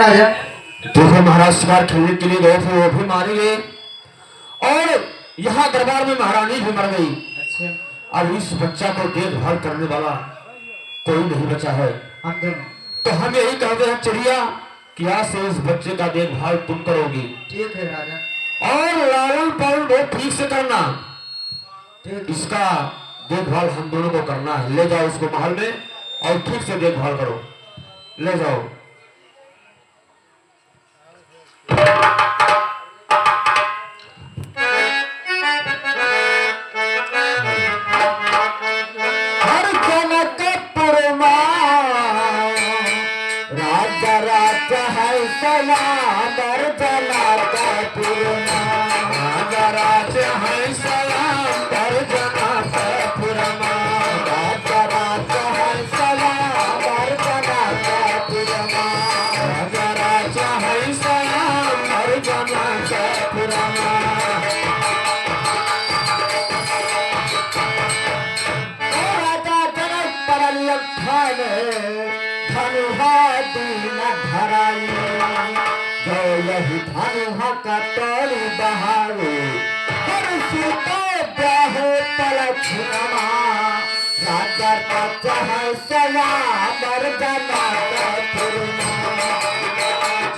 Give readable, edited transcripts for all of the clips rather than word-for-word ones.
राजा। देखो महाराज शिकार खेलने के लिए गए थे, वो भी मारे गए और यहाँ दरबार में महारानी भी मर गई। अच्छा। अब इस बच्चा को देखभाल करने वाला कोई नहीं बचा है। हम दोनों तो हम यही कहते हैं चिड़िया कि आज से इस बच्चे का देखभाल तुम करोगी। ठीक है राजा। और लालन पालन बहुत ठीक से करना। ठीक। इसका देखभाल हम दोनों को करना है। ले जाओ उसको महल में और ठीक से देखभाल करो। ले जाओ। हर जनकपुर राजा राजा है सलाम हर जनकपुर राजा राजा है सलाम हर जनकपुर राजा राजा है सलाम हर जनकपुर राजा राजा है सलाम हर जनकपुर। धनुहा का तोड़ी बहारो हर सीता ब्याहो पलछनमा राजा का चाहे सलाम मर जाना का पुरमा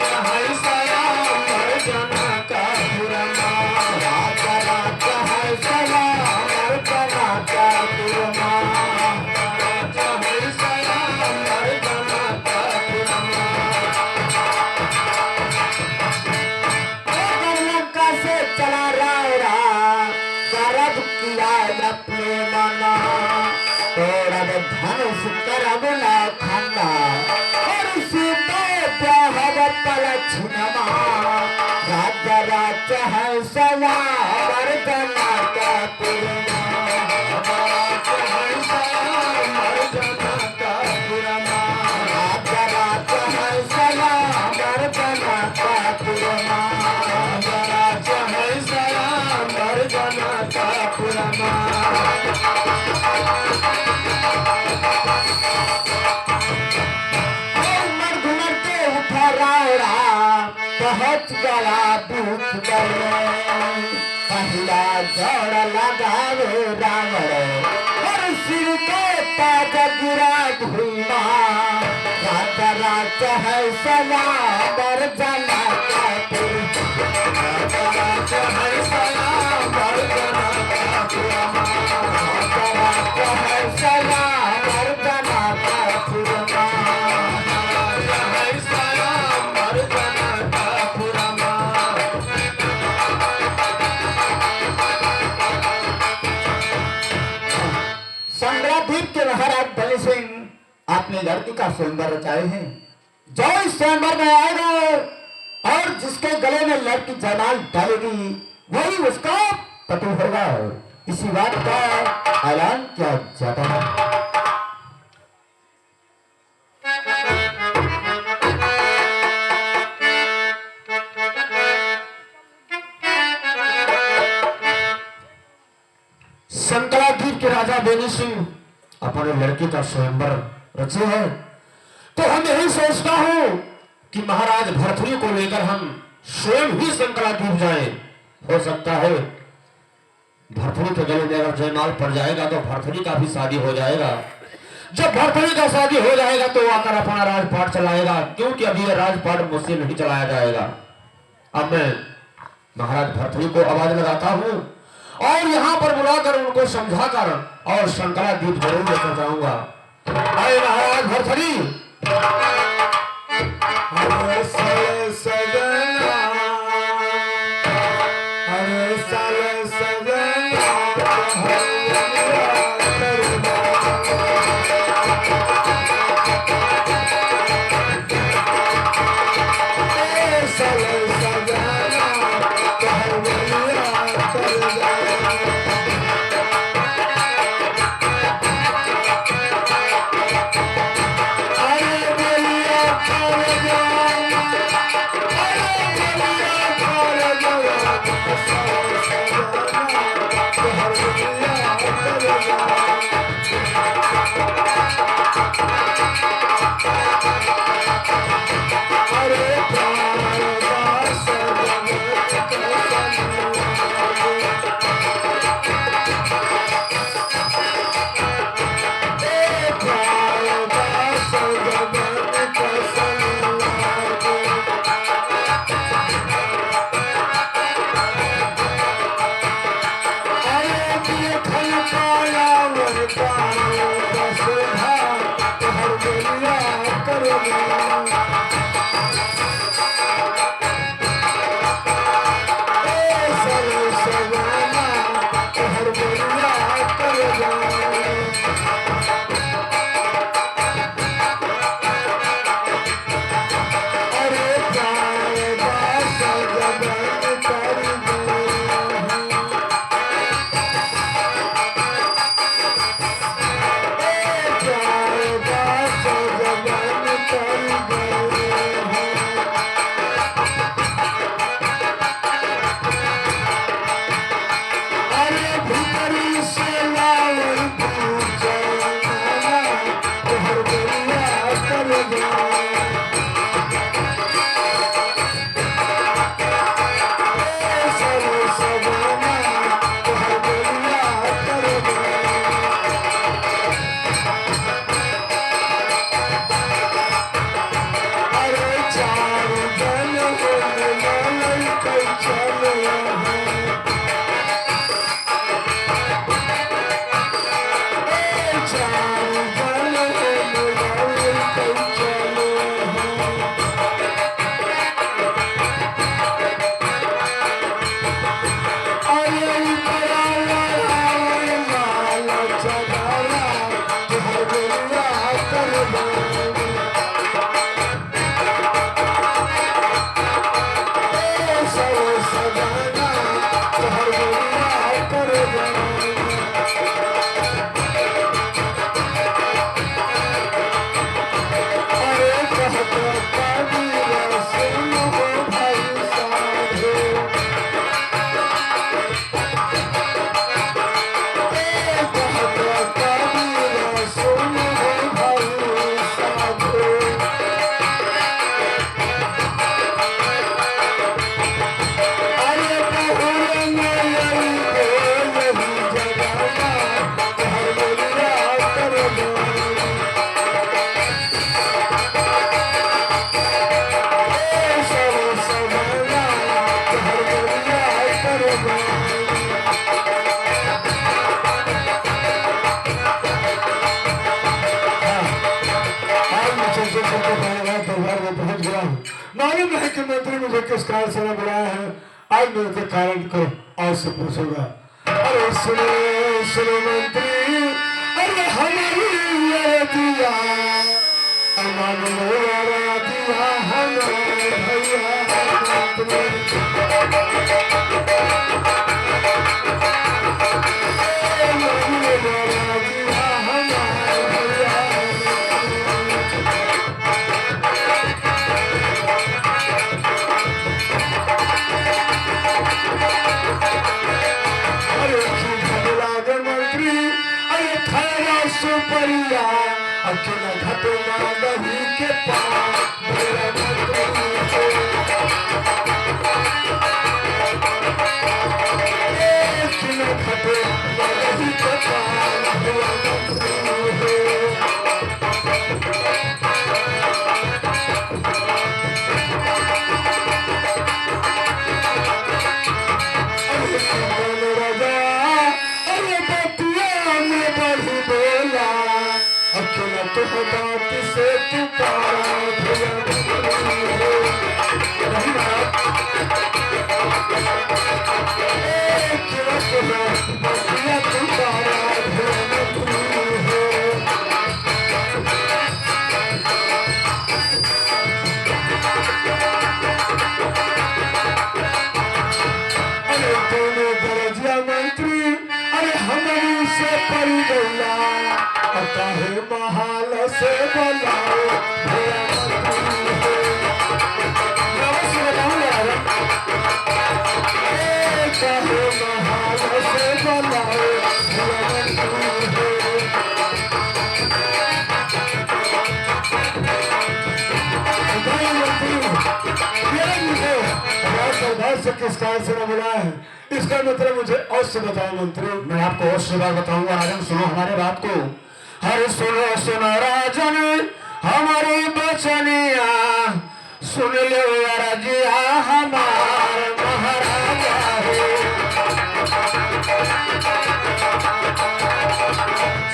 चाहे सलाम मर जाना का पुरमा राजा राजा है सलाम मर जाना का पुरमा चाहे सलाम मर जाना का पुरमा। चला रावरा करब किया अपने मना तोड़ब धनुष करब ना खन्ना और सीते ब्याहब पलछनमा राजा राजा है सया वर्जना का पुरमा राजा है सया वर्जना का पुरमा राजा राजा है सया वर्जना का पुरमा राजा है सया वर्जना का पुरमा। पहुंच गया दूत पहला दौड़ लगावे रावण और सिर के ताज गिरा भूमा राजा राजा है सया वर्जना का पुरमा राजा है सया वर्जना का पुरमा राजा राजा है सया वर्जना का पुरमा राजा है सया वर्जना का पुरमा। संग्राधीप के महाराज बलि सिंह अपनी लड़की का स्वयंवर रचाए हैं। जो इस स्वयंवर में आएगा और जिसके गले में लड़की जयमाल डालेगी वही उसका पति होगा। इसी बात का ऐलान किया जाता है। संकलाद्वीप के राजा बेनी सिंह अपने लड़के का स्वयंवर रचे हैं। तो हम यही सोचता हूं कि महाराज भरथरी को लेकर हम स्वयं ही संकलाद्वीप जाएं। हो सकता है भरथरी के गले में अगर जयमाल पड़ जाएगा तो भरथरी का भी शादी हो जाएगा। जब भरथरी का शादी हो जाएगा तो आकर अपना राजपाट चलाएगा, क्योंकि अभी यह राजपाट मुझसे नहीं चलाया जाएगा। अब मैं महाराज भरथरी को आवाज लगाता हूं और यहाँ पर बुलाकर उनको समझाकर और संकलाद्वीप जरूर लेकर जाऊंगा। अरे महाराज भरथरी अरे मालूम है कि मंत्री मुझे किस कारण से न बुलाया है। आज मैं उनके कारण को और से पूछूंगा। अरे सुनो सुनो मंत्री, अरे हमारी दिया मान लो दिया हमारे भैया सुपरिया अकेला घटना दही के पास मेरा मंत्री अकेला घटना दही के पास मेरा मंत्री तो बात से तुकारा भैया अरे दोनों दरजिया मंत्री, अरे हमारी से पड़ी गया पता है महाल से बनाओ भैया मंत्री चाहे महाल से बनाओ भैया मंत्री से किस कारण से न बुलाया है, इसका मतलब मुझे और से बताओ मंत्री। मैं आपको और से बात बताऊंगा राजन, सुनो हमारे बात को। हर सुनो सुनो राजन हमारी बचनिया, सुन लो राजिया हमार महाराजा हो,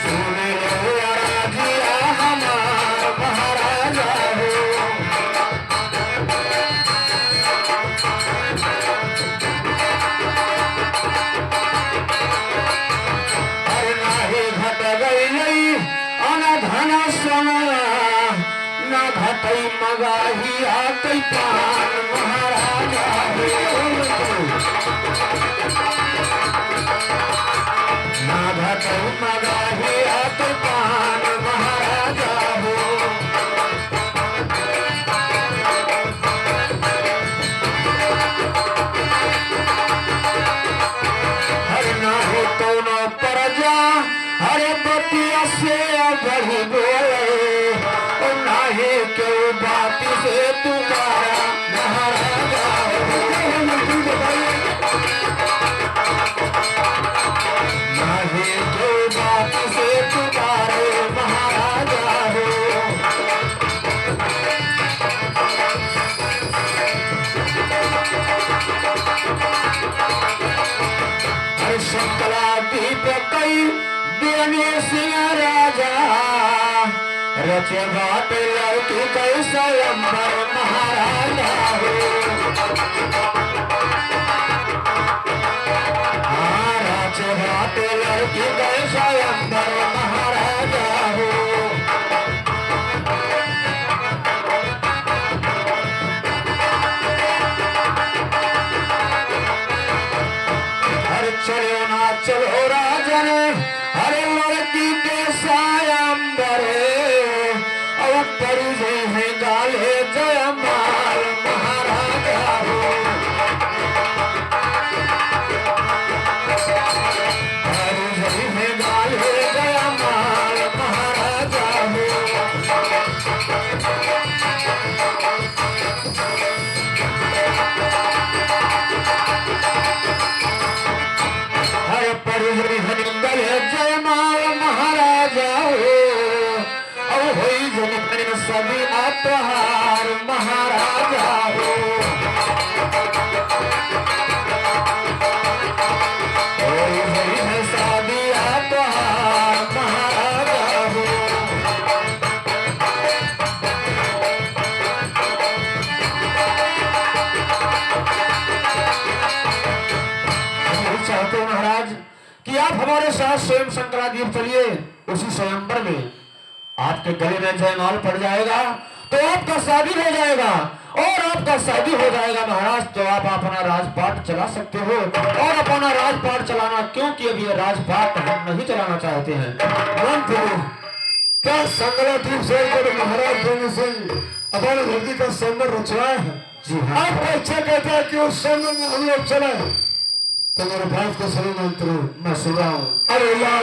सुन लो राजिया हमार महाराजा हो। अरे नाही घट गई अनधन सोना न घटई मगाही आकई पान महाराजा न घटई मगाही आकई पान महाराजा हो। हर न हो तो न परजा, हरे बतिया से बढ़ी बोले नाही क्यों बात से तुम्हारा महाराजा हो, नाही क्यों बात से तुम्हारे महाराजा हो। हर शंकरा दीपकई देने सिंह राजा रचे बात लौकी कैसा अंबर महाराजा हो। रचे बात लौकी कैसा अंबर महाराजा हो। अरे चलो ना चलो राजन, अरे लड़की के साया अंबर पर है गाले जय मां मेरे साथ स्वयं शंकरादीप चलिए। उसी स्वयंवर में आपके गले में जयमाल पड़ जाएगा तो आपका शादी हो जाएगा, और आपका शादी हो जाएगा महाराज तो आप अपना राजपाट चला सकते हो। और अपना राजपाट चलाना, क्योंकि अभी ये राजपाट हम नहीं चलाना चाहते हैं। मंत्री क्या संगलादीप से महाराज बेनी सिंह अपने धरती का स्वयंवर रचवाए हैं? जी हाँ। आपका इच्छा कहता है कि उस स्वयंवर में हम लोग चले, तो मेरे बात को सुनो मंत्री। मैं सुन रहा हूँ। अरे लाओ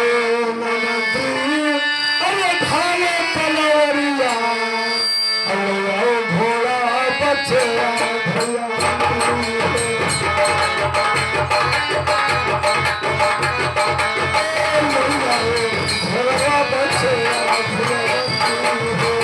ना मंत्री, अरे भाले तलवारिया, अरे लाओ घोड़ा बचेरा भैया मंत्री। घोड़ा बचेरा भैया मंत्री।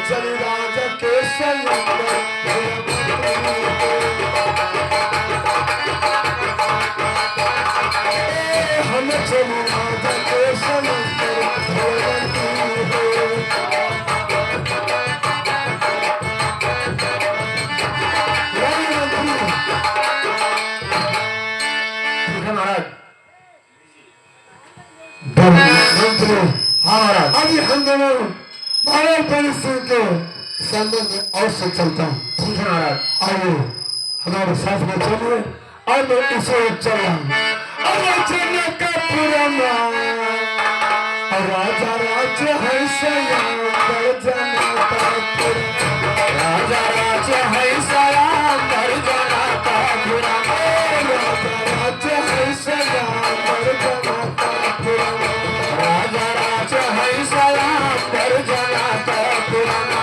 चली राजा के हम चली राजा के ठीक है महाराज। मंत्री। हाँ महाराज। अभी हम दोनों महाराज बेनी सिंह के संबंध में और से चलता हूँ। ठीक है महाराज। आइए हमारे साथ में चलिए और मैं इसे चल रहा हूँ। अरे जनक का पुराना और राजा राज्य है सयाम कर जनक का पुराना। राजा राज्य है सयाम कर जनक का पुराना। राजा राज्य है सयाम कर जनक का पुराना। राजा राज्य है सयाम कर जनक का पुराना।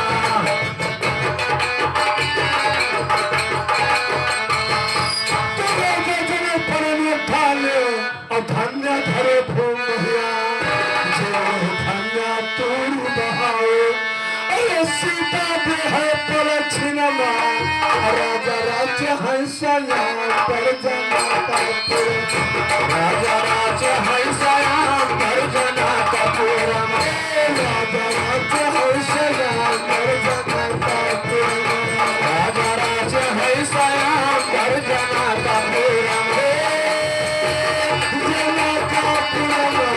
धन्य धरे भूमिया धन्य तोड़ बहाओ। अरे सीता भी है पर छिनमा राजा राज्य है सयाम पर जनक का पुराना। राजा राज्य है सयाम कर जनक का पुराना। राजा राज्य है सयाम पर जनक का पुराना। राजा राज्य है सयाम कर जनक का पुराना। जनक का पुराना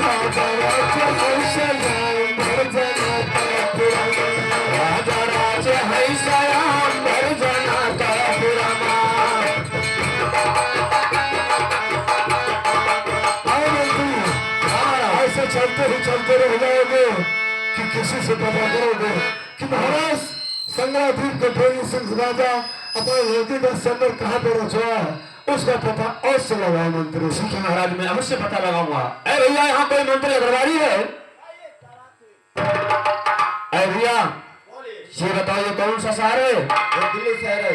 राजा राज्य है सयाम पर जनक का पुराना। राजा राज्य है सयाम कर जनक का पुराना। ऐसे चलते ही चलते रह जाओगे कि किसी से पता करोगे कि महाराज संग्रादीप के बेनी सिंह राजा अपने लड़की का संबर कहाँ पर रचवाया है, उसका पता और से लगाओ मंत्री। ठीक है महाराज, मैं अवश्य पता लगाऊंगा। अरे भैया यहाँ कोई मंत्री अग्रवाली है? अरे भैया ये बताइए कौन सा शहर है? दिल्ली शहर है।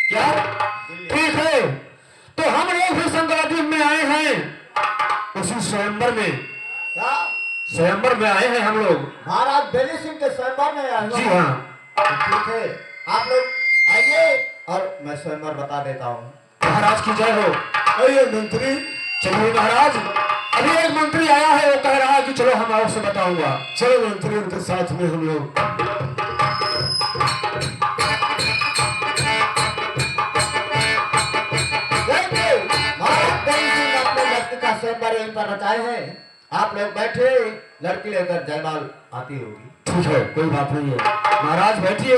क्या? ठीक है, तो हम लोग भी संक्रांति में आए हैं, उसी स्वयंवर में। क्या स्वयंवर में आए हैं हम लोग। महाराज बेनी सिंह के स्वयंवर में आए हो? जी हाँ। ठीक है, आप लोग आइए और मैं स्वयंवर बता देता हूँ। महाराज की जय हो। आइए मंत्री। चलिए महाराज, अभी एक मंत्री आया है, वो कह रहा है कि चलो हम आपसे बताऊंगा। चलो मंत्री, उनके साथ में हम लोग। महाराज बेनी सिंह अपने लड़की का स्वयंवर यहीं पर रचाए हैं। आप लोग बैठे, लड़की लेकर जयमाल आती होगी। ठीक है, कोई बात नहीं है। महाराज बैठिए।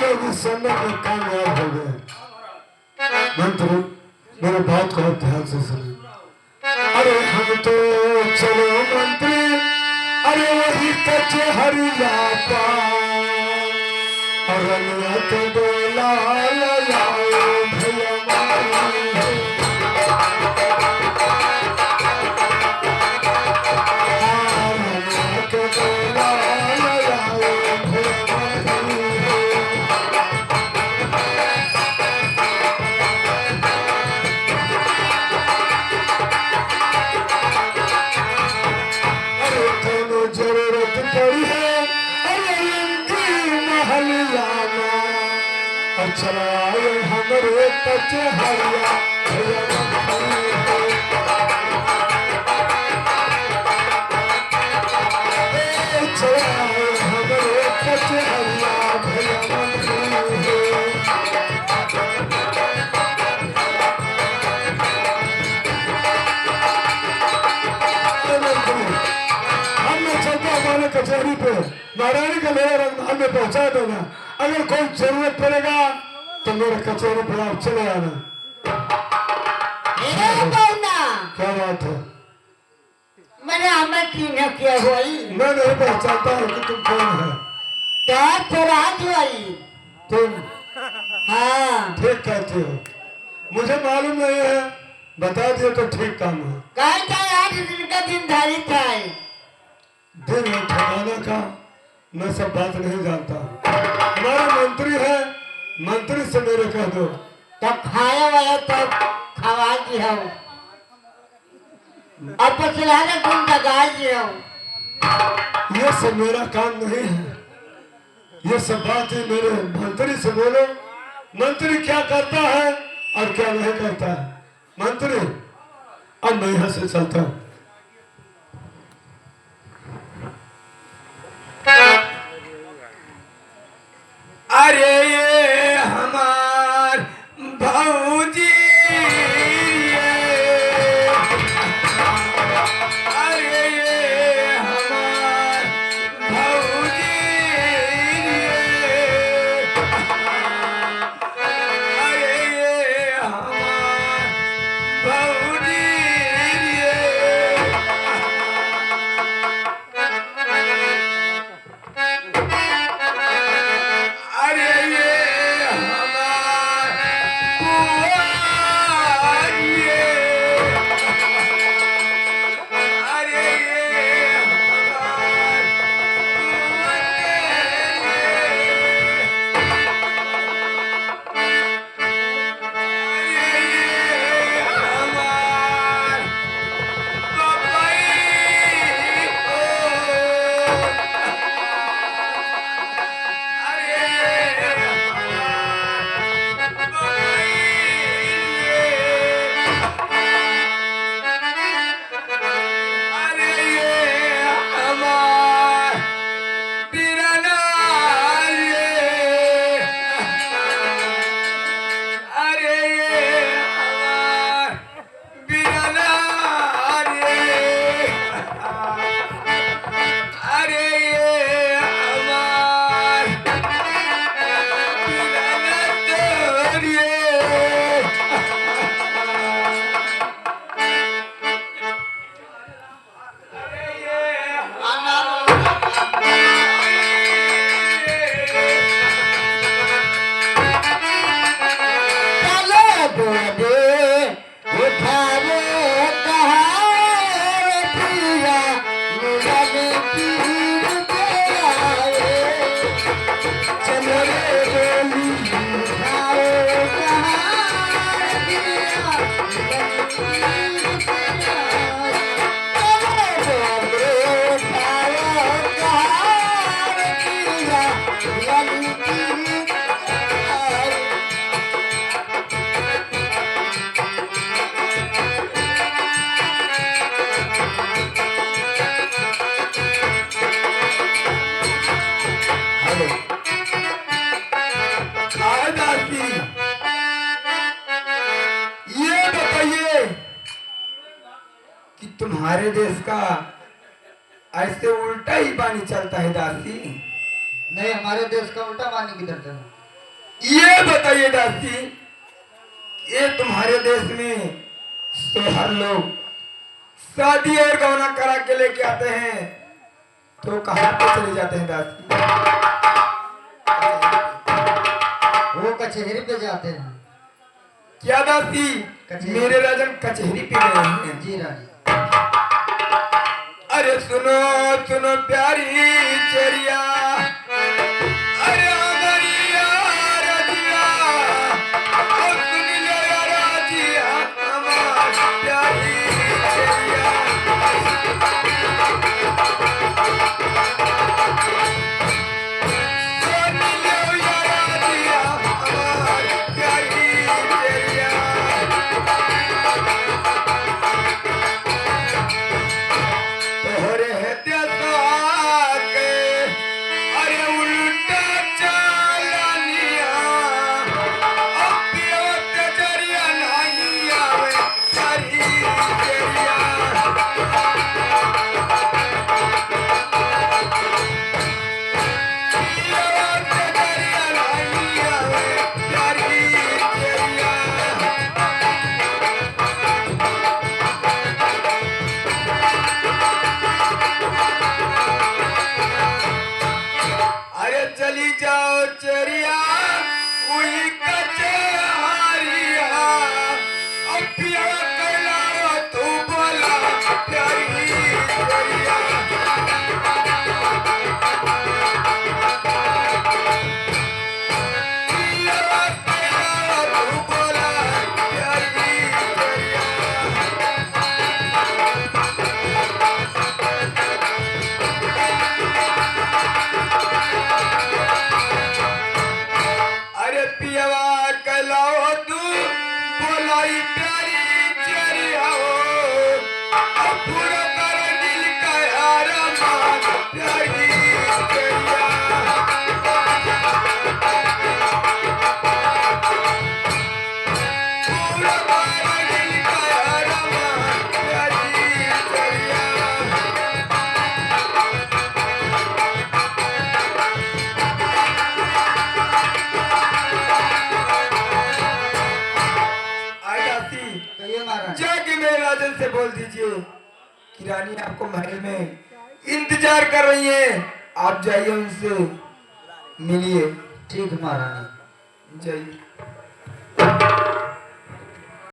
लोग इस समय में कामयाब हो गए। मंत्री मेरे बात को ध्यान से सुनिए। अरे हम तो चलो मंत्री, अरे वही कचहरिया पा और रनियत बोला लगाओ भैया मारी। चलाए हमरे कचहरिया भैया चलाए हमरे कचहरिया भैया हमने चलता हमारे कचहरी पे नारायणी का मेरा रंगधान में पहुंचा देना। अगर कोई जरूरत पड़ेगा तो मेरे कचहरी पे आप चले आना। क्या बात है? मैंने हमें क्यों न किया हुई? मैं नहीं पहचानता हूँ कि तुम कौन है। क्या फराज हुई तुम? हाँ ठीक कहते हो, मुझे मालूम नहीं है, बता दिए तो ठीक काम है। कहीं जाए आज दिन का दिन धारित है। दिन है ठिकाना का, मैं सब बात नहीं जानता। हमारा मंत्री है, मंत्री से मेरे कह दो। तब खाया वाला तो खवा दी हो, अब पचलाना गुण लगा दी हो। ये सब मेरा काम नहीं है, ये सब बात ही मेरे मंत्री से बोलो। मंत्री क्या करता है और क्या नहीं करता है। मंत्री अब मैं यहाँ से चलता हूँ। अरे ये हमार भौजी, अरे ये हमार भौजी, अरे ये हमार भौजी, अरे ये हमार बुआ, ये अरे ये हमार बुआ, अरे ये हमार पपाई को, अरे तुम्हारे देश का ऐसे उल्टा ही पानी चलता है दासी। नहीं, हमारे देश का उल्टा पानी किधर चला? ये बताइए दासी, ये तुम्हारे देश में शोहर लोग शादी और गौना करा के लेके आते हैं तो कहाँ पे चले जाते हैं दासी? वो कचहरी पे जाते हैं। क्या दासी? कचहरी। मेरे राजन कचहरी पे गए हैं। जी रानी। अरे सुनो सुनो प्यारी चेरिया, अरे हमारी रजिया, ओ सुन लो राजिया, हमारी प्यारी चेरिया। सुन लो राजिया, हमारी प्यारी चेरिया। तोहरे देशवा के अरे उल्टा चालनिया, अब पियत जरिया नहीं आवे तारी जरिया। पियत जरिया नहीं आवे तारी जरिया। अरे चली जाओ चेरिया वही कचहरिया, अब पिया कहलाओ तू बोला प्यारी चेरिया। पिया कहलाओ तू बोला प्यारी चेरिया। अरे पियवा कहलाओ तू बोलाई प्यारी चेरिया हो, अब पूरा कर दिल का अरमान प्यारी चेरिया। पूरा कर दिल का अरमान प्यारी चेरिया। आयासी कहिए महारानी। जाके मेरे राजन से बोल दीजिए कि रानी आपको महल में इंतजार कर रही है, आप जाइए उनसे मिलिए। ठीक महारानी। जाइए।